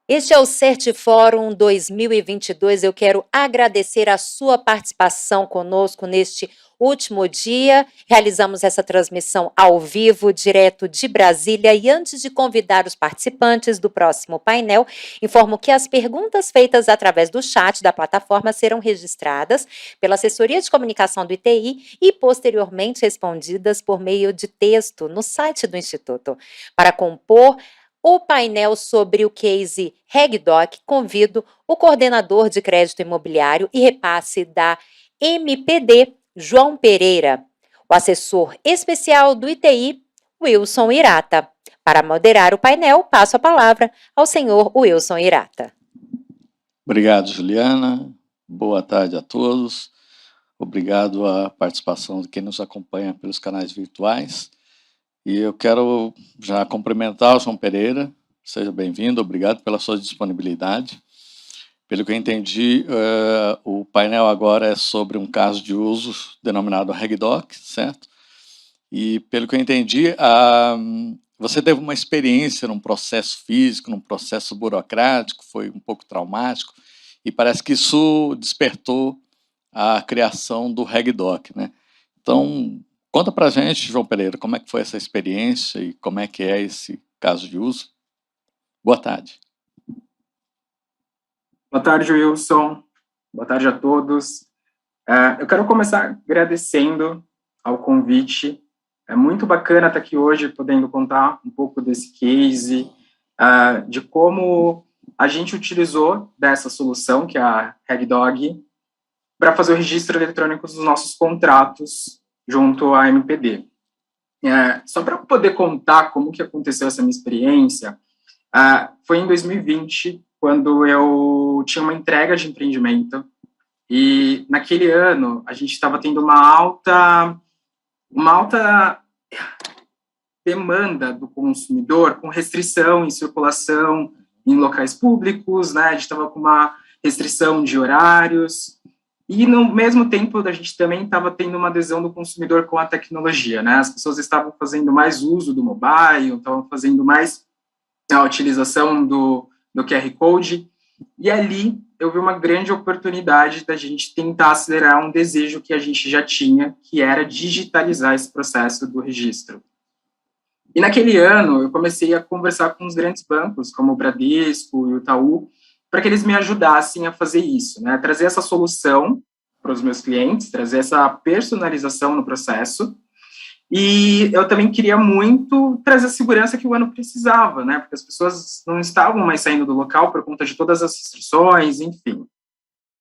Este é o Certifórum 2022. Eu quero agradecer a sua participação conosco neste último dia. Realizamos essa transmissão ao vivo, direto de Brasília. E antes de convidar os participantes do próximo painel, informo que as perguntas feitas através do chat da plataforma serão registradas pela Assessoria de Comunicação do ITI e posteriormente respondidas por meio de texto no site do Instituto. Para compor o painel sobre o case RegDoc, convido o coordenador de crédito imobiliário e repasse da MPD, João Pereira, o assessor especial do ITI, Wilson Irata. Para moderar o painel, passo a palavra ao senhor Wilson Irata. Obrigado, Juliana. Boa tarde a todos. Obrigado à participação de quem nos acompanha pelos canais virtuais. E eu quero já cumprimentar o João Pereira. Seja bem-vindo, obrigado pela sua disponibilidade. Pelo que eu entendi, o painel agora é sobre um caso de uso denominado RegDoc, certo? E pelo que eu entendi, você teve uma experiência num processo físico, num processo burocrático, foi um pouco traumático, e parece que isso despertou a criação do RegDoc, né? Então, conta pra gente, João Pereira, como é que foi essa experiência e como é que é esse caso de uso. Boa tarde. Boa tarde, Wilson. Boa tarde a todos. Eu quero começar agradecendo ao convite. É muito bacana estar aqui hoje, podendo contar um pouco desse case, de como a gente utilizou dessa solução, que é a RegDoc, para fazer o registro eletrônico dos nossos contratos junto à MPD. Só para poder contar como que aconteceu essa minha experiência, foi em 2020, quando eu tinha uma entrega de empreendimento, e naquele ano a gente estava tendo uma alta demanda do consumidor com restrição em circulação em locais públicos, né? A gente estava com uma restrição de horários, e no mesmo tempo a gente também estava tendo uma adesão do consumidor com a tecnologia, né? As pessoas estavam fazendo mais uso do mobile, estavam fazendo mais a utilização do QR Code, e ali eu vi uma grande oportunidade da gente tentar acelerar um desejo que a gente já tinha, que era digitalizar esse processo do registro. E naquele ano eu comecei a conversar com os grandes bancos, como o Bradesco e o Itaú, para que eles me ajudassem a fazer isso, né? Trazer essa solução para os meus clientes, trazer essa personalização no processo. E eu também queria muito trazer a segurança que o ano precisava, né? Porque as pessoas não estavam mais saindo do local por conta de todas as restrições, enfim.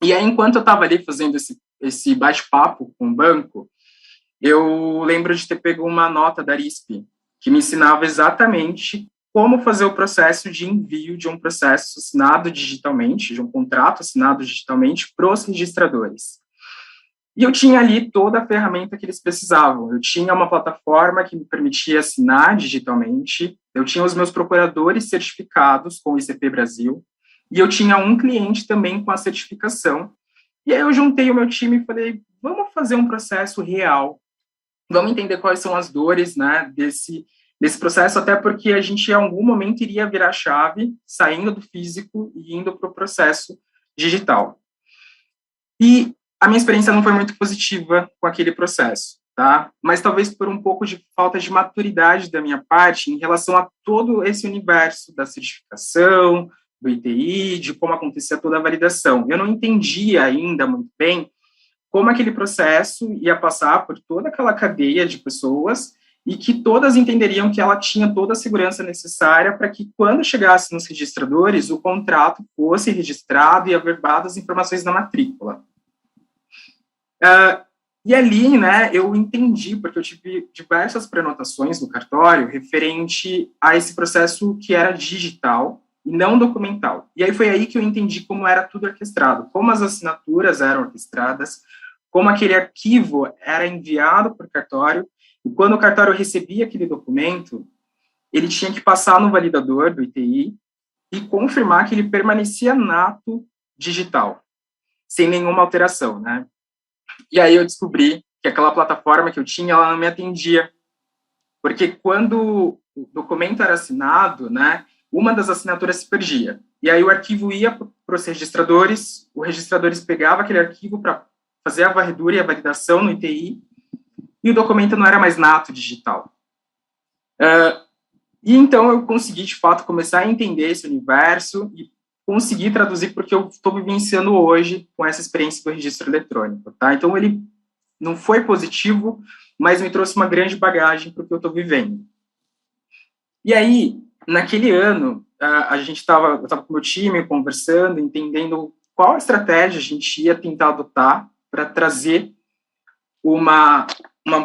E aí, enquanto eu estava ali fazendo esse bate-papo com o banco, eu lembro de ter pego uma nota da Arisp, que me ensinava exatamente como fazer o processo de envio de um processo assinado digitalmente, de um contrato assinado digitalmente para os registradores. E eu tinha ali toda a ferramenta que eles precisavam. Eu tinha uma plataforma que me permitia assinar digitalmente, eu tinha os meus procuradores certificados com o ICP Brasil, e eu tinha um cliente também com a certificação. E aí eu juntei o meu time e falei, vamos fazer um processo real, vamos entender quais são as dores, né, desse processo, até porque a gente em algum momento iria virar a chave, saindo do físico e indo para o processo digital. E a minha experiência não foi muito positiva com aquele processo, tá? Mas talvez por um pouco de falta de maturidade da minha parte em relação a todo esse universo da certificação, do ITI, de como acontecia toda a validação. Eu não entendia ainda muito bem como aquele processo ia passar por toda aquela cadeia de pessoas e que todas entenderiam que ela tinha toda a segurança necessária para que, quando chegasse nos registradores, o contrato fosse registrado e averbadas as informações da matrícula. E ali, né, eu entendi, porque eu tive diversas prenotações no cartório referente a esse processo que era digital e não documental. E aí foi aí que eu entendi como era tudo orquestrado, como as assinaturas eram orquestradas, como aquele arquivo era enviado para o cartório, e quando o cartório recebia aquele documento, ele tinha que passar no validador do ITI e confirmar que ele permanecia nato digital, sem nenhuma alteração, né? E aí eu descobri que aquela plataforma que eu tinha, ela não me atendia. Porque quando o documento era assinado, né, uma das assinaturas se perdia. E aí o arquivo ia para os registradores pegavam aquele arquivo para fazer a varredura e a validação no ITI, e o documento não era mais nato digital. E então eu consegui, de fato, começar a entender esse universo e conseguir traduzir porque eu estou vivenciando hoje com essa experiência do registro eletrônico, tá? Então ele não foi positivo, mas me trouxe uma grande bagagem para o que eu estou vivendo. E aí, naquele ano, eu estava com o meu time conversando, entendendo qual estratégia a gente ia tentar adotar para trazer uma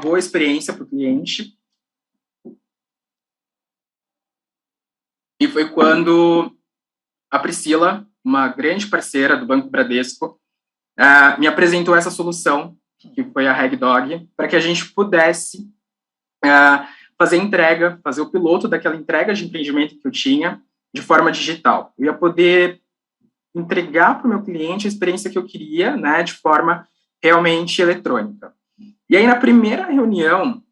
boa experiência para o cliente. E foi quando a Priscila, uma grande parceira do Banco Bradesco, me apresentou essa solução, que foi a RegDog, para que a gente pudesse fazer entrega, fazer o piloto daquela entrega de empreendimento que eu tinha de forma digital. Eu ia poder entregar para o meu cliente a experiência que eu queria, né, de forma realmente eletrônica. E aí, na primeira reunião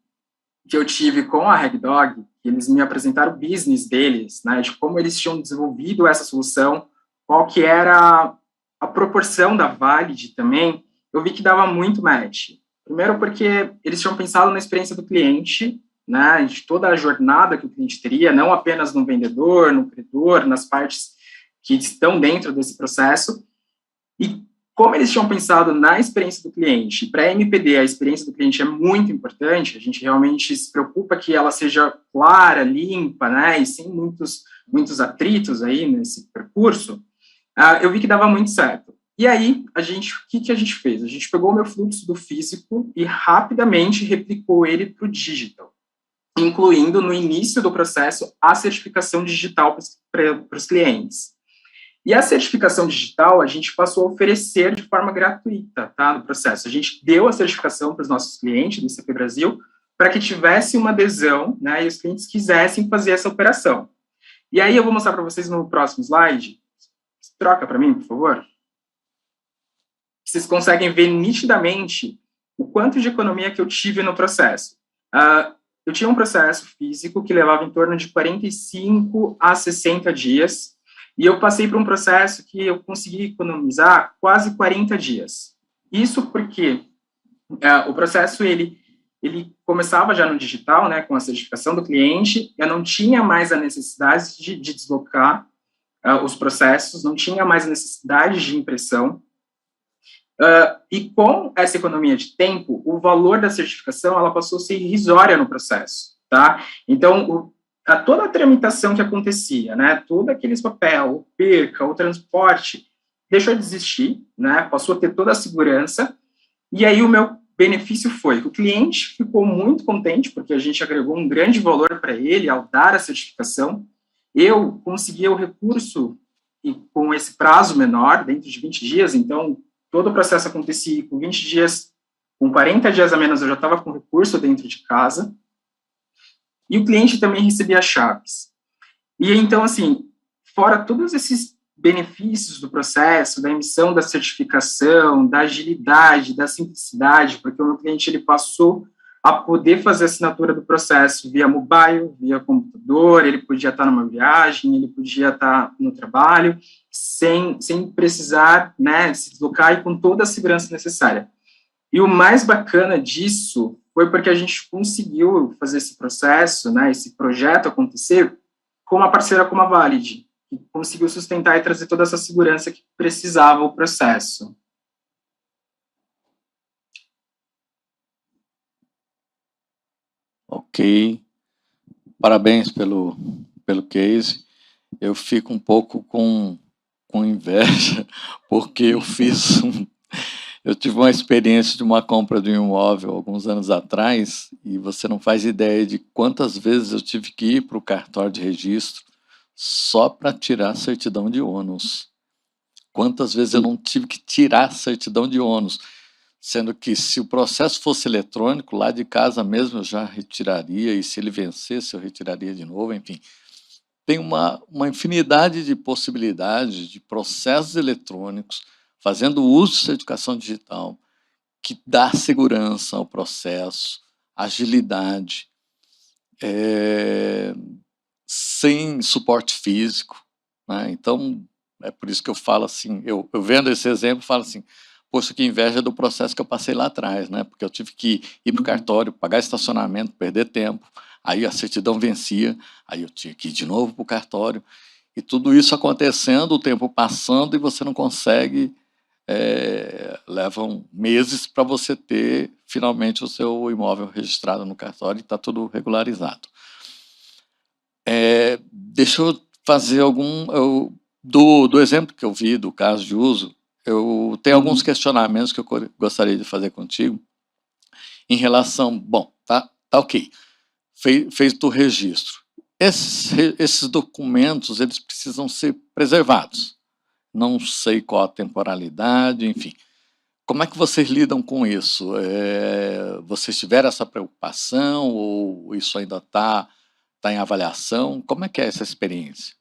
que eu tive com a RegDog, eles me apresentaram o business deles, né, de como eles tinham desenvolvido essa solução, qual que era a proporção da Valid também, eu vi que dava muito match. Primeiro porque eles tinham pensado na experiência do cliente, né, de toda a jornada que o cliente teria, não apenas no vendedor, no credor, nas partes que estão dentro desse processo. E como eles tinham pensado na experiência do cliente, para a MPD a experiência do cliente é muito importante, a gente realmente se preocupa que ela seja clara, limpa, né, e sem muitos atritos aí nesse percurso, eu vi que dava muito certo. E aí, o que a gente fez? A gente pegou o meu fluxo do físico e rapidamente replicou ele para o digital, incluindo no início do processo a certificação digital para os clientes. E a certificação digital a gente passou a oferecer de forma gratuita, tá, no processo. A gente deu a certificação para os nossos clientes do ICP Brasil para que tivesse uma adesão, né, e os clientes quisessem fazer essa operação. E aí eu vou mostrar para vocês no próximo slide. Troca para mim, por favor. Vocês conseguem ver nitidamente o quanto de economia que eu tive no processo. Eu tinha um processo físico que levava em torno de 45 a 60 dias, e eu passei por um processo que eu consegui economizar quase 40 dias. Isso porque o processo, ele começava já no digital, né, com a certificação do cliente, eu não tinha mais a necessidade de deslocar os processos, não tinha mais a necessidade de impressão, e com essa economia de tempo, o valor da certificação, ela passou a ser irrisória no processo, tá? Então, toda a tramitação que acontecia, né, todo aqueles papel, o perca, o transporte, deixou de existir, né, passou a ter toda a segurança, e aí o meu benefício foi que o cliente ficou muito contente, porque a gente agregou um grande valor para ele ao dar a certificação, eu conseguia o recurso e com esse prazo menor, dentro de 20 dias, então todo o processo acontecia com 20 dias, com 40 dias a menos eu já estava com recurso dentro de casa, e o cliente também recebia chaves. E então, assim, fora todos esses benefícios do processo, da emissão da certificação, da agilidade, da simplicidade, porque o meu cliente ele passou a poder fazer a assinatura do processo via mobile, via computador, ele podia estar numa viagem, ele podia estar no trabalho, sem precisar, né, se deslocar e com toda a segurança necessária. E o mais bacana disso foi porque a gente conseguiu fazer esse processo, né, esse projeto acontecer com uma parceira como a Valid, que conseguiu sustentar e trazer toda essa segurança que precisava o processo. Ok, parabéns pelo case. Eu fico um pouco com inveja, porque eu tive uma experiência de uma compra de um imóvel alguns anos atrás, e você não faz ideia de quantas vezes eu tive que ir para o cartório de registro só para tirar a certidão de ônus. Quantas vezes eu não tive que tirar a certidão de ônus, sendo que se o processo fosse eletrônico, lá de casa mesmo eu já retiraria, e se ele vencesse eu retiraria de novo, enfim. Tem uma infinidade de possibilidades de processos eletrônicos, fazendo uso de certificação digital, que dá segurança ao processo, agilidade, sem suporte físico, né? Então, é por isso que eu falo assim, eu vendo esse exemplo, falo assim, poxa, que inveja do processo que eu passei lá atrás, né? Porque eu tive que ir para o cartório, pagar estacionamento, perder tempo, aí a certidão vencia, aí eu tinha que ir de novo para o cartório, e tudo isso acontecendo, o tempo passando, e você não consegue, levam meses para você ter, finalmente, o seu imóvel registrado no cartório e está tudo regularizado. Deixa eu fazer do exemplo que eu vi, do caso de uso, eu tenho alguns questionamentos que eu gostaria de fazer contigo em relação, bom, tá ok, fez o registro. Esses documentos, eles precisam ser preservados. Não sei qual a temporalidade, enfim. Como é que vocês lidam com isso? Vocês tiveram essa preocupação ou isso ainda está em avaliação? Como é que é essa experiência?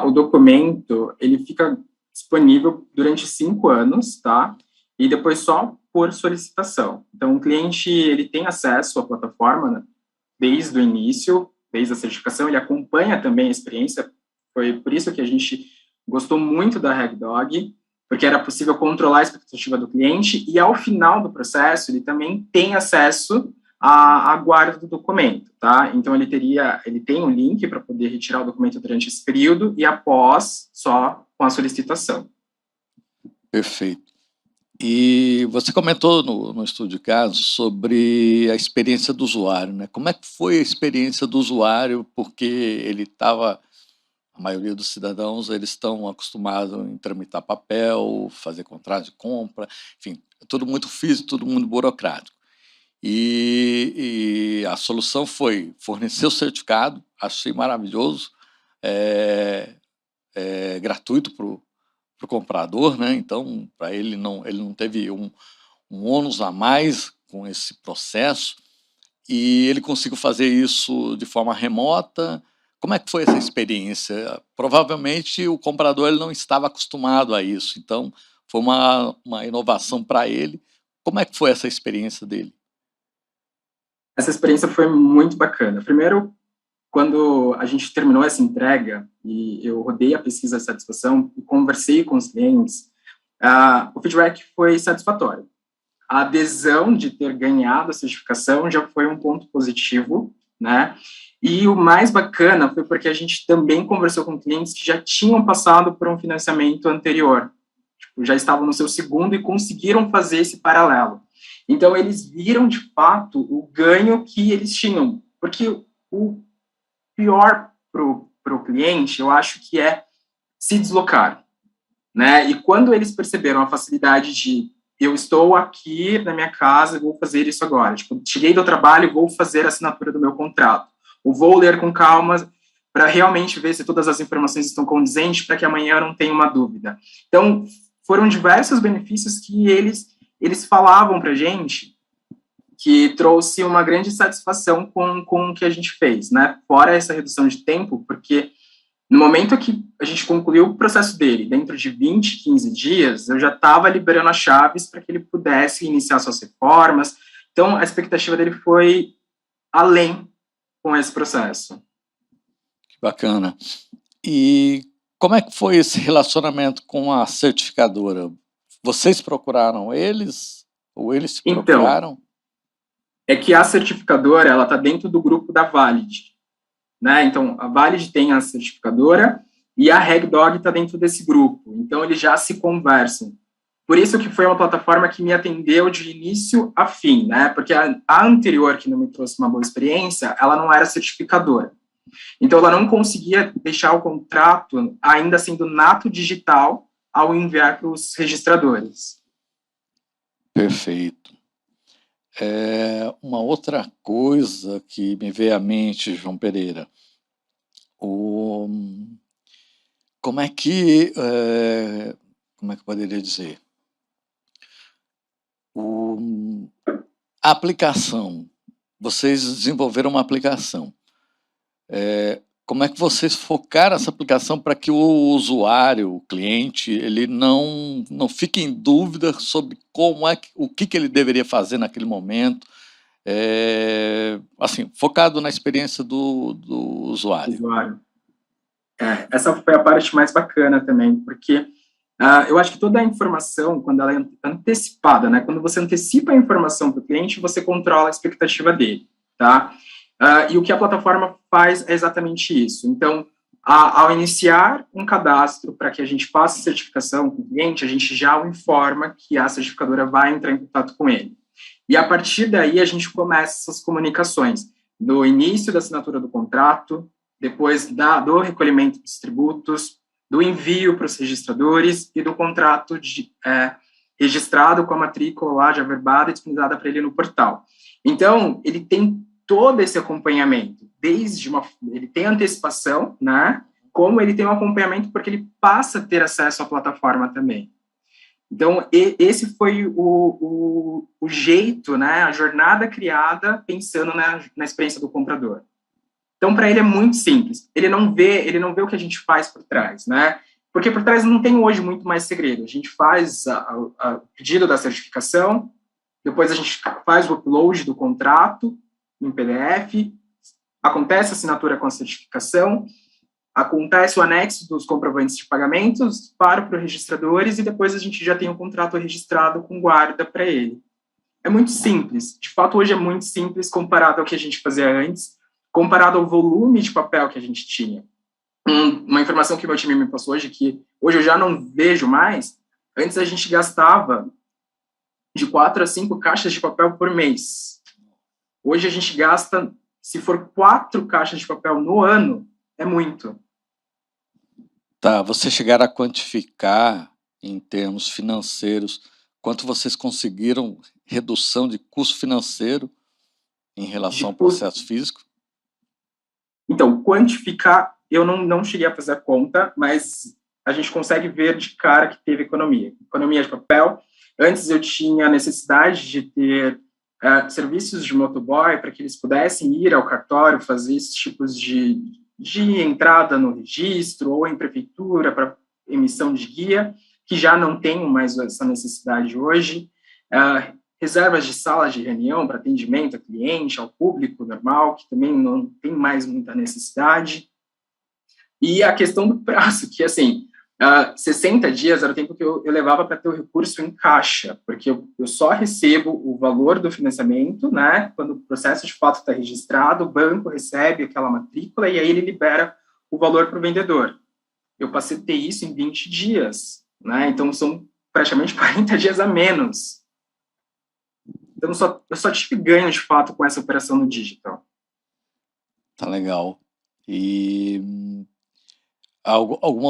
O documento, ele fica disponível durante 5 anos, tá? E depois só por solicitação. Então, o cliente, ele tem acesso à plataforma, né, desde o início, desde a certificação, ele acompanha também a experiência. Foi por isso que a gente gostou muito da RegDog, porque era possível controlar a expectativa do cliente e, ao final do processo, ele também tem acesso à guarda do documento, tá? Então, ele tem um link para poder retirar o documento durante esse período e após, só com a solicitação. Perfeito. E você comentou no estudo de caso sobre a experiência do usuário, né? Como é que foi a experiência do usuário? Porque ele estava, a maioria dos cidadãos, eles estão acostumados em tramitar papel, fazer contrato de compra, enfim, tudo muito físico, tudo muito burocrático. E a solução foi fornecer o certificado, achei maravilhoso, gratuito para o comprador, né? Então, para ele não teve um ônus a mais com esse processo, e ele conseguiu fazer isso de forma remota. Como é que foi essa experiência? Provavelmente o comprador ele não estava acostumado a isso, então foi uma inovação para ele. Como é que foi essa experiência dele? Essa experiência foi muito bacana. Primeiro, quando a gente terminou essa entrega e eu rodei a pesquisa de satisfação e conversei com os clientes, o feedback foi satisfatório. A adesão de ter ganhado a certificação já foi um ponto positivo, né? E o mais bacana foi porque a gente também conversou com clientes que já tinham passado por um financiamento anterior, tipo, já estavam no seu segundo e conseguiram fazer esse paralelo. Então, eles viram, de fato, o ganho que eles tinham, porque o pior para o cliente, eu acho que é se deslocar, né? E quando eles perceberam a facilidade de eu estou aqui na minha casa, vou fazer isso agora. Tipo, cheguei do trabalho, vou fazer a assinatura do meu contrato. Ou vou ler com calma para realmente ver se todas as informações estão condizentes para que amanhã eu não tenha uma dúvida. Então, foram diversos benefícios que eles falavam para a gente que trouxe uma grande satisfação com o que a gente fez, né? Fora essa redução de tempo, porque no momento que a gente concluiu o processo dele, dentro de 20, 15 dias, eu já estava liberando as chaves para que ele pudesse iniciar suas reformas. Então, a expectativa dele foi além com esse processo. Que bacana. E como é que foi esse relacionamento com a certificadora? Vocês procuraram eles? Ou eles se procuraram? Então, é que a certificadora, ela está dentro do grupo da Valid, né? Então, a Valid tem a certificadora e a RegDog está dentro desse grupo. Então, eles já se conversam. Por isso que foi uma plataforma que me atendeu de início a fim, né? Porque a anterior, que não me trouxe uma boa experiência, ela não era certificadora. Então, ela não conseguia deixar o contrato ainda sendo nato digital ao enviar para os registradores. Perfeito. Uma outra coisa que me veio à mente, João Pereira, como é que eu poderia dizer? A aplicação, vocês desenvolveram uma aplicação. como é que vocês focaram essa aplicação para que o usuário, o cliente, ele não fique em dúvida sobre o que ele deveria fazer naquele momento, assim, focado na experiência do usuário? Essa foi a parte mais bacana também, porque eu acho que toda a informação, quando ela é antecipada, né, quando você antecipa a informação para o cliente, você controla a expectativa dele, tá? E o que a plataforma faz é exatamente isso. Então, ao iniciar um cadastro para que a gente faça certificação com o cliente, a gente já o informa que a certificadora vai entrar em contato com ele. E a partir daí a gente começa essas comunicações, do início da assinatura do contrato, depois do recolhimento dos tributos, do envio para os registradores e do contrato registrado com a matrícula lá já averbada e disponibilizada para ele no portal. Então, ele tem todo esse acompanhamento, ele tem antecipação, né, como ele tem um acompanhamento porque ele passa a ter acesso à plataforma também. Então, esse foi o jeito, né, a jornada criada pensando na experiência do comprador. Então, para ele é muito simples. Ele não vê o que a gente faz por trás, né? Porque por trás não tem hoje muito mais segredo. A gente faz o pedido da certificação, depois a gente faz o upload do contrato em PDF, acontece a assinatura com a certificação, acontece o anexo dos comprovantes de pagamentos para os registradores e depois a gente já tem o contrato registrado com guarda para ele. É muito simples. De fato, hoje é muito simples comparado ao que a gente fazia antes, comparado ao volume de papel que a gente tinha. Uma informação que o meu time me passou hoje, que hoje eu já não vejo mais, antes a gente gastava de 4 a 5 caixas de papel por mês. Hoje a gente gasta, se for 4 caixas de papel no ano, é muito. Tá, vocês chegaram a quantificar, em termos financeiros, quanto vocês conseguiram redução de custo financeiro em relação ao processo físico? Então, quantificar, eu não cheguei a fazer a conta, mas a gente consegue ver de cara que teve economia. Economia de papel. Antes eu tinha necessidade de ter serviços de motoboy para que eles pudessem ir ao cartório, fazer esses tipos de entrada no registro ou em prefeitura para emissão de guia, que já não tenho mais essa necessidade hoje. Reservas de salas de reunião para atendimento a cliente, ao público normal, que também não tem mais muita necessidade. E a questão do prazo, que, assim, 60 dias era o tempo que eu levava para ter o recurso em caixa, porque eu só recebo o valor do financiamento, né, quando o processo de fato está registrado, o banco recebe aquela matrícula e aí ele libera o valor para o vendedor. Eu passei a ter isso em 20 dias, né, então são praticamente 40 dias a menos. Então eu só tive ganho de fato com essa operação no digital. Tá legal. E alguma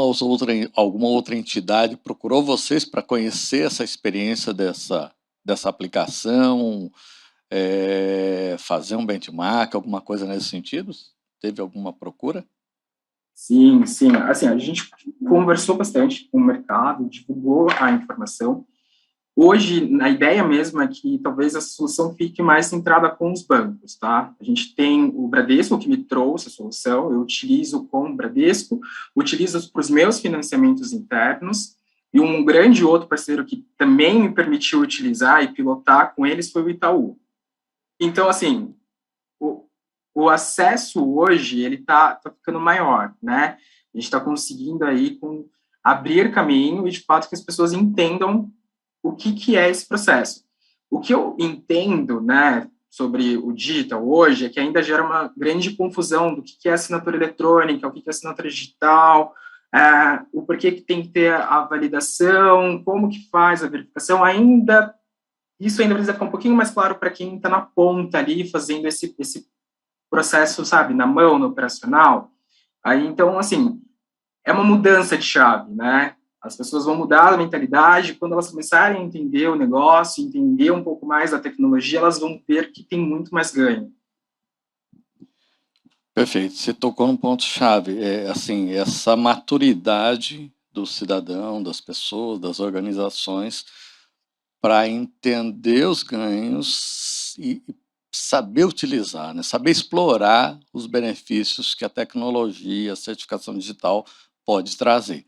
outra entidade procurou vocês para conhecer essa experiência dessa aplicação, fazer um benchmark, alguma coisa nesse sentido? Teve alguma procura? Sim. Assim, a gente conversou bastante com o mercado, divulgou a informação. Hoje, a ideia mesmo é que talvez a solução fique mais centrada com os bancos, tá? A gente tem o Bradesco que me trouxe a solução, eu utilizo com o Bradesco, utilizo para os meus financiamentos internos, e um grande outro parceiro que também me permitiu utilizar e pilotar com eles foi o Itaú. Então, assim, o acesso hoje, ele tá ficando maior, né? A gente está conseguindo aí abrir caminho e, de fato, que as pessoas entendam o que é esse processo. O que eu entendo, né, sobre o digital hoje é que ainda gera uma grande confusão do que é assinatura eletrônica, o que é assinatura digital, o porquê que tem que ter a validação, como que faz a verificação, isso ainda precisa ficar um pouquinho mais claro para quem está na ponta ali, fazendo esse processo, sabe, na mão, no operacional. Aí, então, assim, é uma mudança de chave, né? As pessoas vão mudar a mentalidade, quando elas começarem a entender o negócio, entender um pouco mais da tecnologia, elas vão ver que tem muito mais ganho. Perfeito, você tocou num ponto-chave, assim, essa maturidade do cidadão, das pessoas, das organizações, para entender os ganhos e saber utilizar, né? Saber explorar os benefícios que a tecnologia, a certificação digital pode trazer.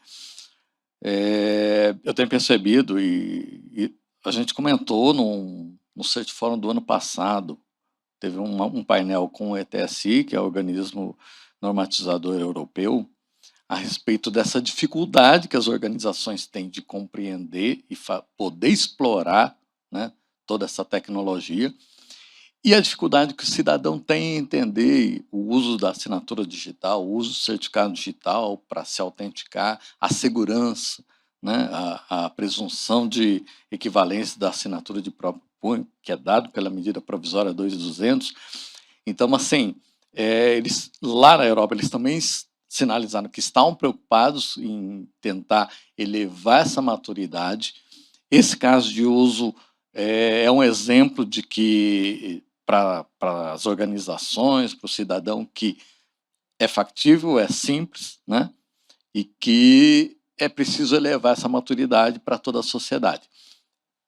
Eu tenho percebido, e a gente comentou no Certiforum do ano passado, teve um painel com o ETSI, que é o Organismo Normatizador Europeu, a respeito dessa dificuldade que as organizações têm de compreender e poder explorar, né, toda essa tecnologia, e a dificuldade que o cidadão tem em entender o uso da assinatura digital, o uso do certificado digital para se autenticar, a segurança, né, a presunção de equivalência da assinatura de próprio punho, que é dado pela medida provisória 2.200. Então, assim, eles, lá na Europa, eles também sinalizaram que estão preocupados em tentar elevar essa maturidade. Esse caso de uso é um exemplo de que, para as organizações, para o cidadão, que é factível, é simples, né? E que é preciso elevar essa maturidade para toda a sociedade.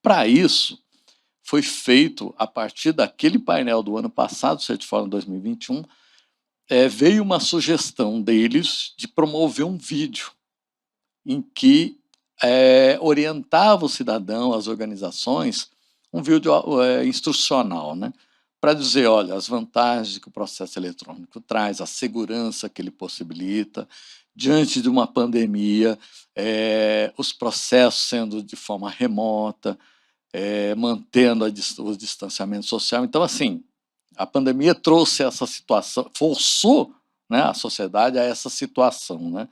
Para isso, foi feito, a partir daquele painel do ano passado, Certiforum 2021, veio uma sugestão deles de promover um vídeo em que orientava o cidadão, as organizações, um vídeo instrucional, né? Para dizer, olha, as vantagens que o processo eletrônico traz, a segurança que ele possibilita, diante de uma pandemia, os processos sendo de forma remota, mantendo o distanciamento social. Então, assim, a pandemia trouxe essa situação, forçou, né, a sociedade a essa situação, né?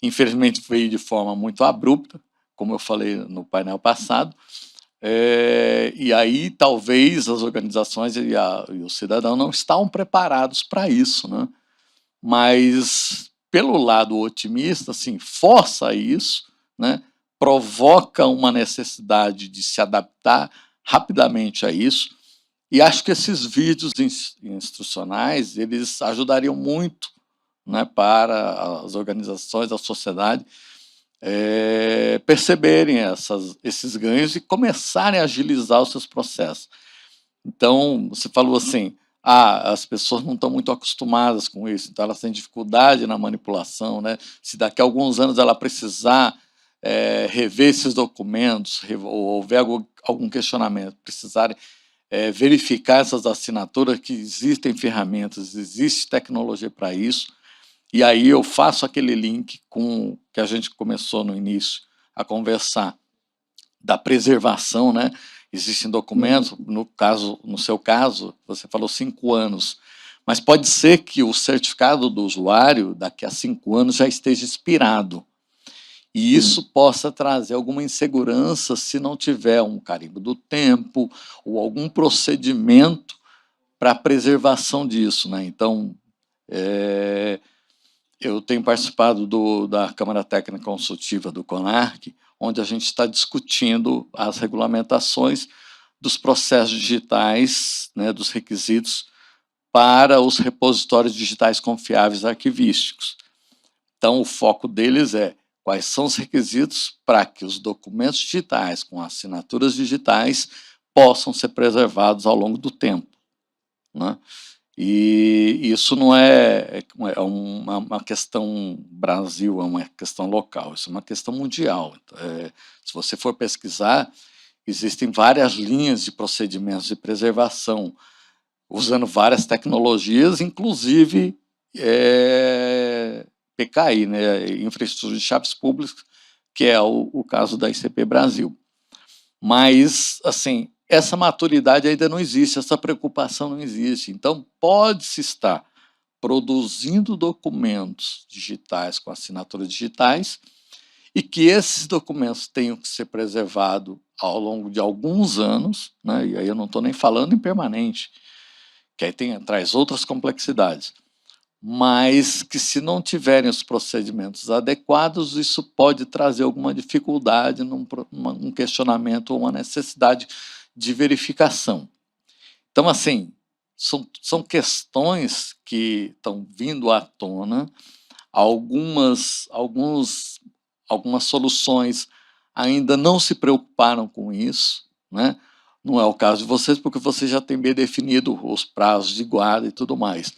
Infelizmente veio de forma muito abrupta, como eu falei no painel passado, e aí talvez as organizações e o cidadão não estavam preparados para isso, né? Mas, pelo lado otimista, assim, força isso, né? Provoca uma necessidade de se adaptar rapidamente a isso, e acho que esses vídeos instrucionais, eles ajudariam muito, né, para as organizações, a sociedade, perceberem esses ganhos e começarem a agilizar os seus processos. Então, você falou assim, as pessoas não estão muito acostumadas com isso, então elas têm dificuldade na manipulação, né? Se daqui a alguns anos ela precisar rever esses documentos, ou houver algum questionamento, precisarem verificar essas assinaturas, que existem ferramentas, existe tecnologia para isso, e aí eu faço aquele link com que a gente começou no início a conversar, da preservação, né? Existem documentos, no seu caso, você falou 5 anos, mas pode ser que o certificado do usuário, daqui a 5 anos, já esteja expirado. E isso possa trazer alguma insegurança se não tiver um carimbo do tempo ou algum procedimento para a preservação disso, né? Então, eu tenho participado da Câmara Técnica Consultiva do CONARC, onde a gente está discutindo as regulamentações dos processos digitais, né, dos requisitos para os repositórios digitais confiáveis arquivísticos. Então, o foco deles é quais são os requisitos para que os documentos digitais com assinaturas digitais possam ser preservados ao longo do tempo, né? E isso não é uma questão Brasil, é uma questão local, isso é uma questão mundial. Se você for pesquisar, existem várias linhas de procedimentos de preservação, usando várias tecnologias, inclusive PKI, né, Infraestrutura de Chaves Públicas, que é o caso da ICP Brasil. Mas, assim, essa maturidade ainda não existe, essa preocupação não existe. Então, pode-se estar produzindo documentos digitais com assinaturas digitais e que esses documentos tenham que ser preservados ao longo de alguns anos, né? E aí eu não estou nem falando em permanente, que aí traz outras complexidades, mas que, se não tiverem os procedimentos adequados, isso pode trazer alguma dificuldade num questionamento ou uma necessidade de verificação. Então, assim, são questões que estão vindo à tona, algumas soluções ainda não se preocuparam com isso, né? Não é o caso de vocês, porque vocês já têm bem definido os prazos de guarda e tudo mais.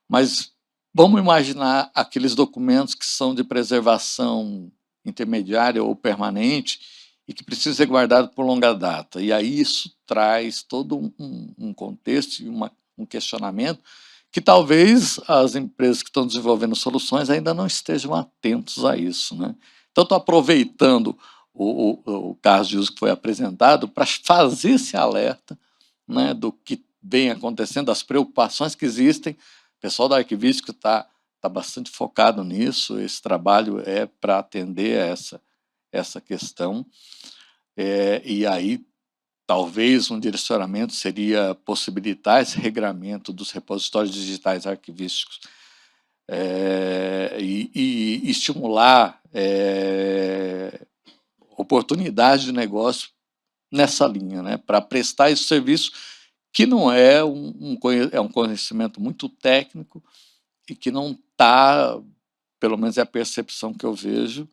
Mas vamos imaginar aqueles documentos que são de preservação intermediária ou permanente e que precisam ser guardados por longa data. E aí isso traz todo um contexto e um questionamento que talvez as empresas que estão desenvolvendo soluções ainda não estejam atentos a isso, né? Então, estou aproveitando o caso de uso que foi apresentado para fazer esse alerta, né, do que vem acontecendo, das preocupações que existem. O pessoal da Arquivística está bastante focado nisso, esse trabalho é para atender essa questão. E aí, talvez um direcionamento seria possibilitar esse regramento dos repositórios digitais arquivísticos e estimular oportunidade de negócio nessa linha, né, para prestar esse serviço que não é um conhecimento muito técnico e que não está, pelo menos é a percepção que eu vejo,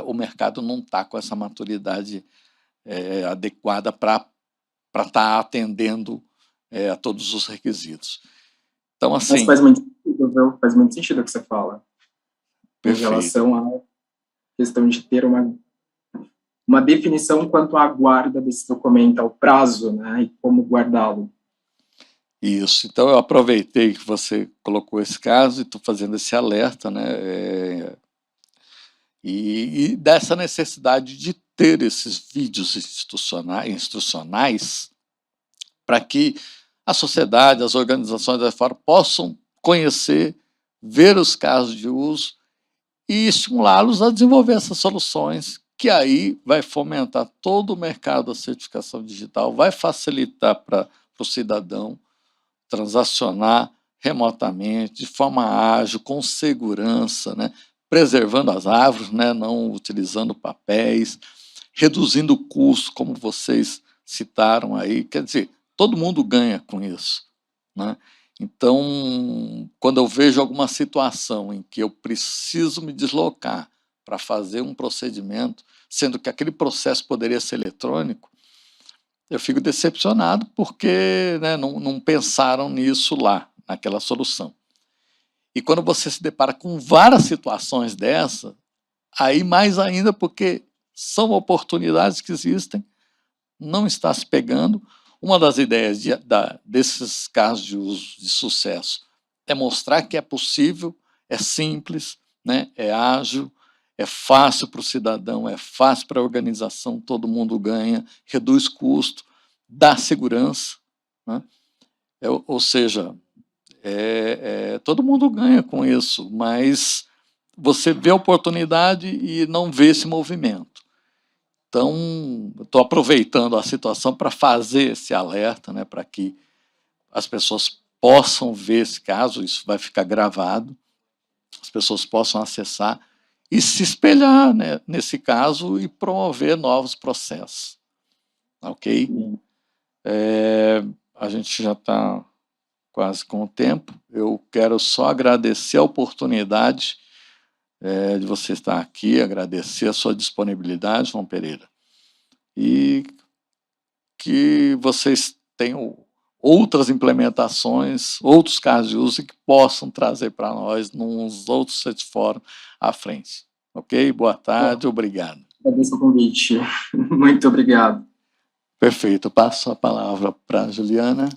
o mercado não está com essa maturidade adequada para estar atendendo a todos os requisitos. Então, assim... Mas faz muito sentido o que você fala. Perfeito. Em relação à questão de ter uma definição quanto à guarda desse documento, ao prazo, né, e como guardá-lo. Isso. Então, eu aproveitei que você colocou esse caso e estou fazendo esse alerta, né, e dessa necessidade de ter esses vídeos instrucionais para que a sociedade, as organizações da fora possam conhecer, ver os casos de uso e estimulá-los a desenvolver essas soluções, que aí vai fomentar todo o mercado da certificação digital, vai facilitar para o cidadão transacionar remotamente, de forma ágil, com segurança, né, preservando as árvores, né, não utilizando papéis, reduzindo o custo, como vocês citaram aí. Quer dizer, todo mundo ganha com isso, né? Então, quando eu vejo alguma situação em que eu preciso me deslocar para fazer um procedimento, sendo que aquele processo poderia ser eletrônico, eu fico decepcionado porque, né, não pensaram nisso lá, naquela solução. E quando você se depara com várias situações dessa, aí mais ainda, porque são oportunidades que existem, não está se pegando. Uma das ideias desses casos de uso de sucesso é mostrar que é possível, é simples, né, é ágil, é fácil para o cidadão, é fácil para a organização, todo mundo ganha, reduz custo, dá segurança, né? Ou seja, todo mundo ganha com isso, mas você vê a oportunidade e não vê esse movimento. Então, estou aproveitando a situação para fazer esse alerta, né, para que as pessoas possam ver esse caso, isso vai ficar gravado, as pessoas possam acessar e se espelhar, né, nesse caso e promover novos processos. Ok? A gente já está quase com o tempo. Eu quero só agradecer a oportunidade de você estar aqui, agradecer a sua disponibilidade, João Pereira, e que vocês tenham outras implementações, outros casos de uso que possam trazer para nós nos outros certifóruns à frente. Ok? Boa tarde, obrigado. Agradeço o convite. Muito obrigado. Perfeito. Passo a palavra para a Juliana.